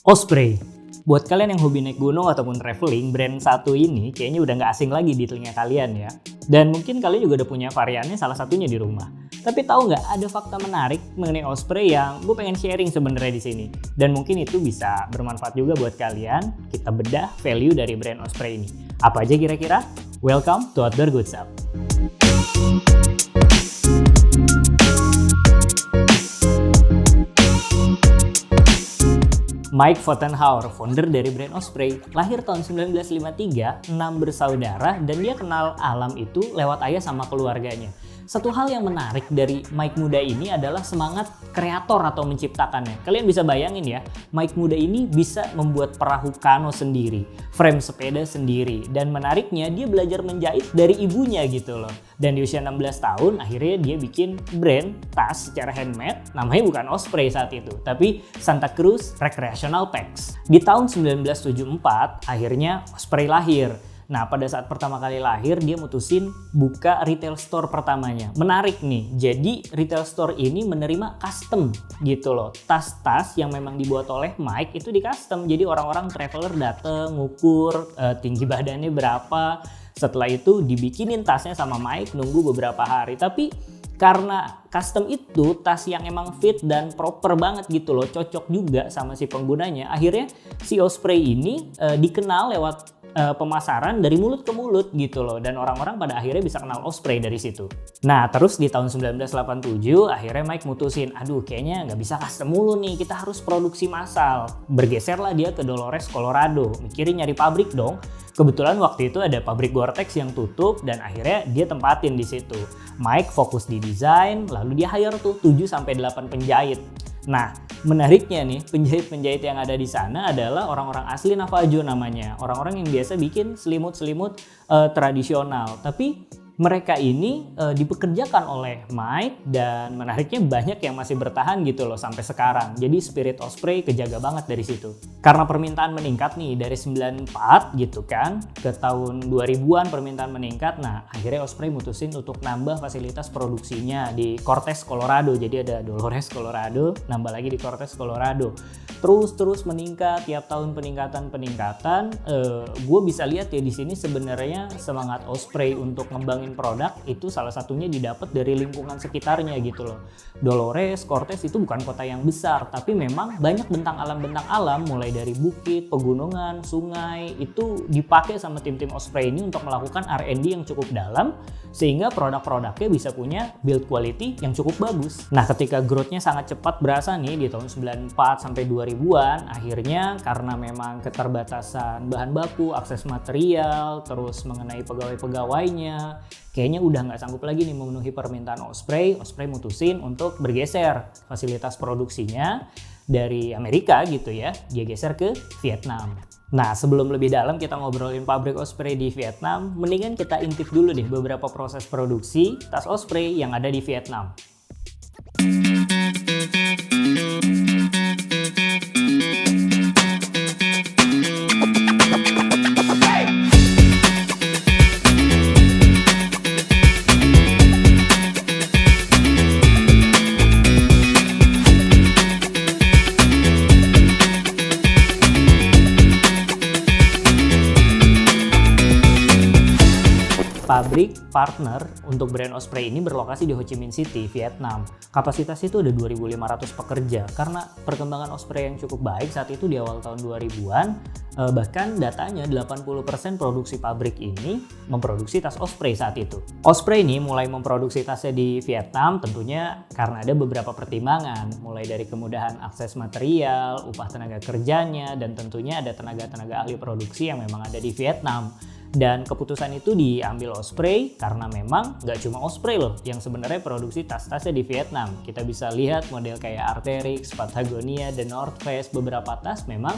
Osprey. Buat kalian yang hobi naik gunung ataupun traveling, brand satu ini kayaknya udah nggak asing lagi di telinga kalian ya. Dan mungkin kalian juga udah punya variannya salah satunya di rumah. Tapi tahu nggak ada fakta menarik mengenai Osprey yang gue pengen sharing sebenarnya di sini. Dan mungkin itu bisa bermanfaat juga buat kalian. Kita bedah value dari brand Osprey ini. Apa aja kira-kira? Welcome to Outdoor Good Stuff. Mike Fotenhauer, founder dari brand Osprey, lahir tahun 1953, 6 bersaudara, dan dia kenal alam itu lewat ayah sama keluarganya. Satu hal yang menarik dari Mike muda ini adalah semangat kreator atau menciptakannya. Kalian bisa bayangin ya, Mike muda ini bisa membuat perahu kano sendiri, frame sepeda sendiri, dan menariknya dia belajar menjahit dari ibunya gitu loh. Dan di usia 16 tahun akhirnya dia bikin brand tas secara handmade, namanya bukan Osprey saat itu, tapi Santa Cruz Recreational Packs. Di tahun 1974 akhirnya Osprey lahir. Nah, pada saat pertama kali lahir, dia mutusin buka retail store pertamanya. Menarik nih, jadi retail store ini menerima custom gitu loh. Tas-tas yang memang dibuat oleh Mike itu di custom. Jadi orang-orang traveler dateng, ngukur tinggi badannya berapa. Setelah itu dibikinin tasnya sama Mike, nunggu beberapa hari. Tapi karena custom itu tas yang emang fit dan proper banget gitu loh, cocok juga sama si penggunanya. Akhirnya si Osprey ini dikenal lewat pemasaran dari mulut ke mulut gitu loh, dan orang-orang pada akhirnya bisa kenal Osprey dari situ. Nah, terus di tahun 1987 akhirnya Mike mutusin, aduh kayaknya nggak bisa custom mulu nih, kita harus produksi massal. Bergeserlah dia ke Dolores, Colorado, mikirin nyari pabrik dong. Kebetulan waktu itu ada pabrik Gore-Tex yang tutup dan akhirnya dia tempatin di situ. Mike fokus di desain, lalu dia hire tuh 7-8 penjahit. Nah, menariknya nih, penjahit-penjahit yang ada di sana adalah orang-orang asli Navajo namanya. Orang-orang yang biasa bikin selimut-selimut tradisional. Tapi mereka ini dipekerjakan oleh Mike dan menariknya banyak yang masih bertahan gitu loh sampai sekarang. Jadi spirit Osprey kejaga banget dari situ. Karena permintaan meningkat nih dari 94 gitu kan ke tahun 2000-an permintaan meningkat. Nah, akhirnya Osprey mutusin untuk nambah fasilitas produksinya di Cortez, Colorado. Jadi ada Dolores, Colorado, nambah lagi di Cortez, Colorado. Terus meningkat, tiap tahun peningkatan. Gue bisa lihat ya di sini sebenarnya semangat Osprey untuk ngembangin produk itu salah satunya didapat dari lingkungan sekitarnya gitu loh. Dolores, Cortez itu bukan kota yang besar, tapi memang banyak bentang alam mulai dari bukit, pegunungan, sungai itu dipakai sama tim-tim Osprey ini untuk melakukan R&D yang cukup dalam sehingga produk-produknya bisa punya build quality yang cukup bagus. Nah, ketika growth-nya sangat cepat berasa nih di tahun 94 sampai 2000-an, akhirnya karena memang keterbatasan bahan baku, akses material, terus mengenai pegawai-pegawainya, kayaknya udah nggak sanggup lagi nih memenuhi permintaan Osprey. Osprey mutusin untuk bergeser fasilitas produksinya dari Amerika gitu ya, dia geser ke Vietnam. Nah, sebelum lebih dalam kita ngobrolin pabrik Osprey di Vietnam, mendingan kita intip dulu deh beberapa proses produksi tas Osprey yang ada di Vietnam. Pabrik partner untuk brand Osprey ini berlokasi di Ho Chi Minh City, Vietnam. Kapasitasnya itu ada 2.500 pekerja. Karena perkembangan Osprey yang cukup baik saat itu di awal tahun 2000-an, bahkan datanya 80% produksi pabrik ini memproduksi tas Osprey saat itu. Osprey ini mulai memproduksi tasnya di Vietnam tentunya karena ada beberapa pertimbangan, mulai dari kemudahan akses material, upah tenaga kerjanya, dan tentunya ada tenaga-tenaga ahli produksi yang memang ada di Vietnam. Dan keputusan itu diambil Osprey karena memang nggak cuma Osprey loh yang sebenarnya produksi tas-tasnya di Vietnam. Kita bisa lihat model kayak Arc'teryx, Patagonia, dan North Face, beberapa tas memang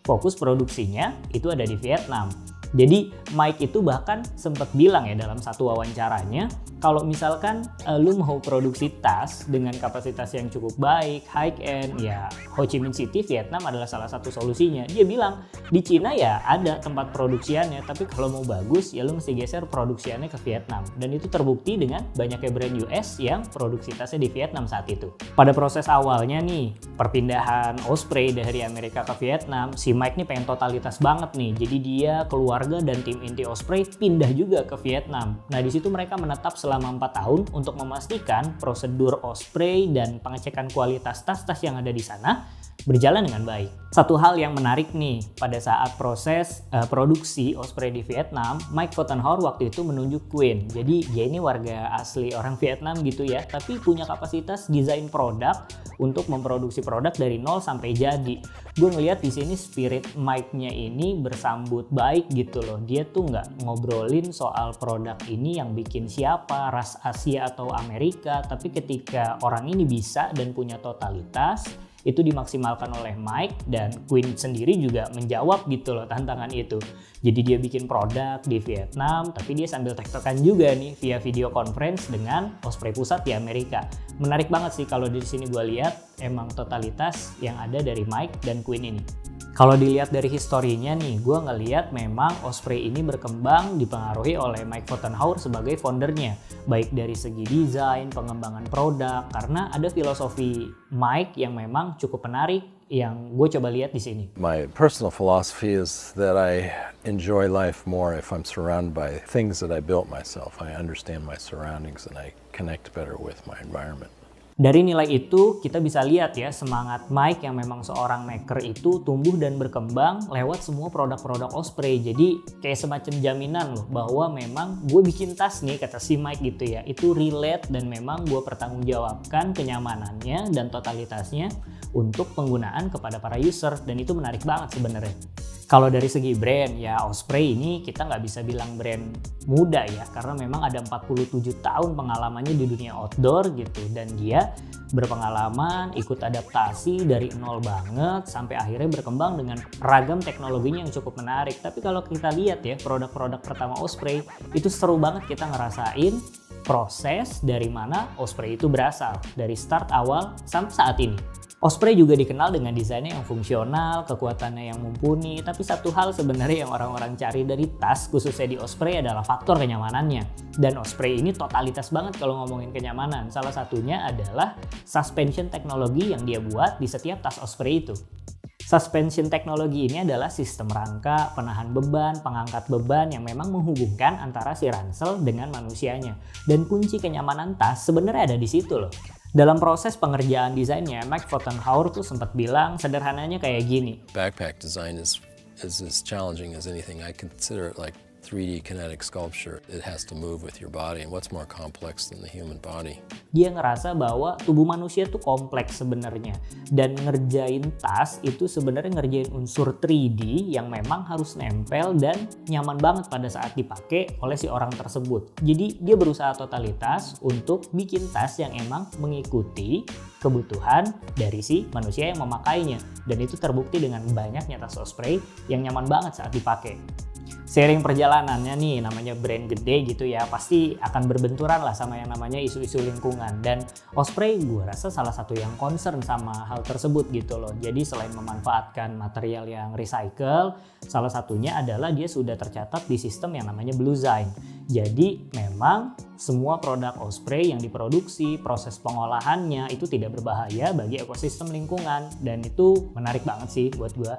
fokus produksinya itu ada di Vietnam. Jadi Mike itu bahkan sempat bilang ya dalam satu wawancaranya, kalau misalkan lu mau produksi tas dengan kapasitas yang cukup baik, high end, ya Ho Chi Minh City, Vietnam adalah salah satu solusinya. Dia bilang di Cina ya ada tempat produksiannya, tapi kalau mau bagus ya lu mesti geser produksiannya ke Vietnam. Dan itu terbukti dengan banyaknya brand US yang produksi tasnya di Vietnam saat itu. Pada proses awalnya nih, perpindahan Osprey dari Amerika ke Vietnam, si Mike nih pengen totalitas banget nih. Jadi dia, keluarga, dan tim inti Osprey pindah juga ke Vietnam. Nah di situ mereka menetap selama 4 tahun untuk memastikan prosedur Osprey dan pengecekan kualitas tas-tas yang ada di sana berjalan dengan baik. Satu hal yang menarik nih, pada saat proses produksi Osprey di Vietnam, Mike Fotenhauer waktu itu menunjuk Queen. Jadi dia ini warga asli orang Vietnam gitu ya, tapi punya kapasitas desain produk untuk memproduksi produk dari nol sampai jadi. Gue ngeliat di sini spirit Mike-nya ini bersambut baik gitu loh. Dia tuh nggak ngobrolin soal produk ini yang bikin siapa, ras Asia atau Amerika, tapi ketika orang ini bisa dan punya totalitas, itu dimaksimalkan oleh Mike, dan Queen sendiri juga menjawab gitu loh tantangan itu. Jadi dia bikin produk di Vietnam, tapi dia sambil tektokan juga nih via video conference dengan Osprey pusat di Amerika. Menarik banget sih kalau di sini gue lihat emang totalitas yang ada dari Mike dan Queen ini. Kalau dilihat dari historinya nih, gue ngeliat memang Osprey ini berkembang dipengaruhi oleh Mike Fotenhauer sebagai foundernya. Baik dari segi desain, pengembangan produk, karena ada filosofi Mike yang memang cukup menarik yang gue coba lihat di sini. My personal philosophy is that I enjoy life more if I'm surrounded by things that I built myself. I understand my surroundings and I connect better with my environment. Dari nilai itu kita bisa lihat ya semangat Mike yang memang seorang maker itu tumbuh dan berkembang lewat semua produk-produk Osprey. Jadi kayak semacam jaminan loh bahwa memang gue bikin tas nih, kata si Mike gitu ya, itu relate dan memang gue pertanggungjawabkan kenyamanannya dan totalitasnya untuk penggunaan kepada para user, dan itu menarik banget sebenarnya. Kalau dari segi brand ya Osprey ini kita nggak bisa bilang brand muda ya, karena memang ada 47 tahun pengalamannya di dunia outdoor gitu, dan dia berpengalaman ikut adaptasi dari nol banget sampai akhirnya berkembang dengan ragam teknologinya yang cukup menarik. Tapi kalau kita lihat ya produk-produk pertama Osprey itu seru banget, kita ngerasain proses dari mana Osprey itu berasal dari start awal sampai saat ini. Osprey juga dikenal dengan desainnya yang fungsional, kekuatannya yang mumpuni, tapi satu hal sebenarnya yang orang-orang cari dari tas, khususnya di Osprey, adalah faktor kenyamanannya. Dan Osprey ini totalitas banget kalau ngomongin kenyamanan. Salah satunya adalah suspension teknologi yang dia buat di setiap tas Osprey itu. Suspension teknologi ini adalah sistem rangka, penahan beban, pengangkat beban yang memang menghubungkan antara si ransel dengan manusianya. Dan kunci kenyamanan tas sebenarnya ada di situ loh. Dalam proses pengerjaan desainnya, Mike Fotenhauer tuh sempat bilang sederhananya kayak gini. Backpack design is as challenging as anything. I consider it like 3D kinetic sculpture. It has to move with your body, and what's more complex than the human body? Dia ngerasa bahwa tubuh manusia tuh kompleks sebenarnya, dan ngerjain tas itu sebenarnya ngerjain unsur 3D yang memang harus nempel dan nyaman banget pada saat dipakai oleh si orang tersebut. Jadi dia berusaha totalitas untuk bikin tas yang emang mengikuti kebutuhan dari si manusia yang memakainya, dan itu terbukti dengan banyaknya tas Osprey yang nyaman banget saat dipakai. Seiring perjalanannya nih, namanya brand gede gitu ya, pasti akan berbenturan lah sama yang namanya isu-isu lingkungan. Dan Osprey gue rasa salah satu yang concern sama hal tersebut gitu loh. Jadi selain memanfaatkan material yang recycle, salah satunya adalah dia sudah tercatat di sistem yang namanya Bluesign. Jadi memang semua produk Osprey yang diproduksi, proses pengolahannya itu tidak berbahaya bagi ekosistem lingkungan. Dan itu menarik banget sih buat gue.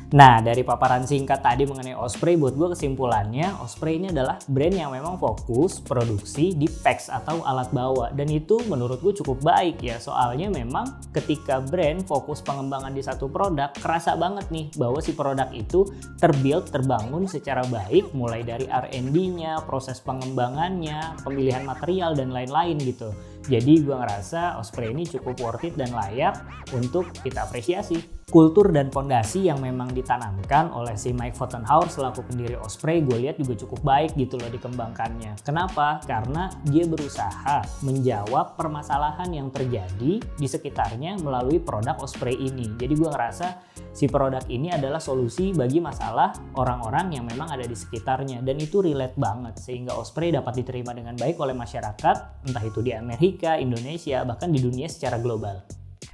Nah, dari paparan singkat tadi mengenai Osprey, buat gue kesimpulannya Osprey ini adalah brand yang memang fokus produksi di packs atau alat bawa, dan itu menurut gue cukup baik ya, soalnya memang ketika brand fokus pengembangan di satu produk, kerasa banget nih bahwa si produk itu terbangun secara baik, mulai dari R&D-nya, proses pengembangannya, pemilihan material, dan lain-lain gitu. Jadi gue ngerasa Osprey ini cukup worth it dan layak untuk kita apresiasi. Kultur dan fondasi yang memang ditanamkan oleh si Mike Fotenhauer selaku pendiri Osprey, gue lihat juga cukup baik gitu loh dikembangkannya. Kenapa? Karena dia berusaha menjawab permasalahan yang terjadi di sekitarnya melalui produk Osprey ini. Jadi gue ngerasa Si produk ini adalah solusi bagi masalah orang-orang yang memang ada di sekitarnya dan itu relate banget sehingga Osprey dapat diterima dengan baik oleh masyarakat, entah itu di Amerika, Indonesia, bahkan di dunia secara global.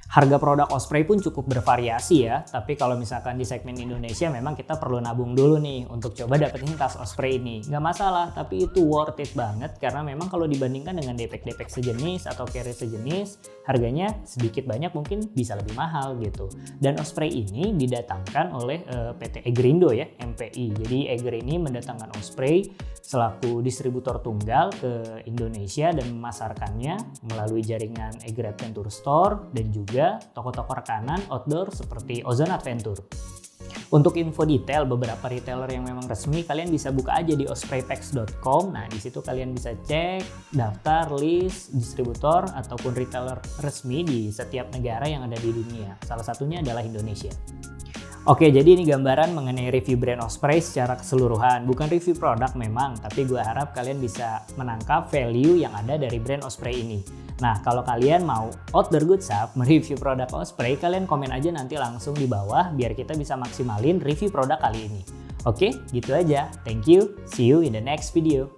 Harga produk Osprey pun cukup bervariasi ya, tapi kalau misalkan di segmen Indonesia memang kita perlu nabung dulu nih untuk coba dapetin tas Osprey ini. Nggak masalah, tapi itu worth it banget karena memang kalau dibandingkan dengan depek-depek sejenis atau carrier sejenis, harganya sedikit banyak mungkin bisa lebih mahal gitu. Dan Osprey ini didatangkan oleh PT Egrindo ya, MPI. Jadi Egre ini mendatangkan Osprey selaku distributor tunggal ke Indonesia dan memasarkannya melalui jaringan Egre Adventure Store dan juga toko-toko rekanan outdoor seperti Ozone Adventure. Untuk info detail beberapa retailer yang memang resmi kalian bisa buka aja di ospreypacks.com. Nah, di situ kalian bisa cek daftar list distributor ataupun retailer resmi di setiap negara yang ada di dunia. Salah satunya adalah Indonesia. Oke, jadi ini gambaran mengenai review brand Osprey secara keseluruhan. Bukan review produk memang, tapi gue harap kalian bisa menangkap value yang ada dari brand Osprey ini. Nah, kalau kalian mau Outdoor Good Shop mereview produk Osprey, kalian komen aja nanti langsung di bawah biar kita bisa maksimalin review produk kali ini. Oke, gitu aja. Thank you. See you in the next video.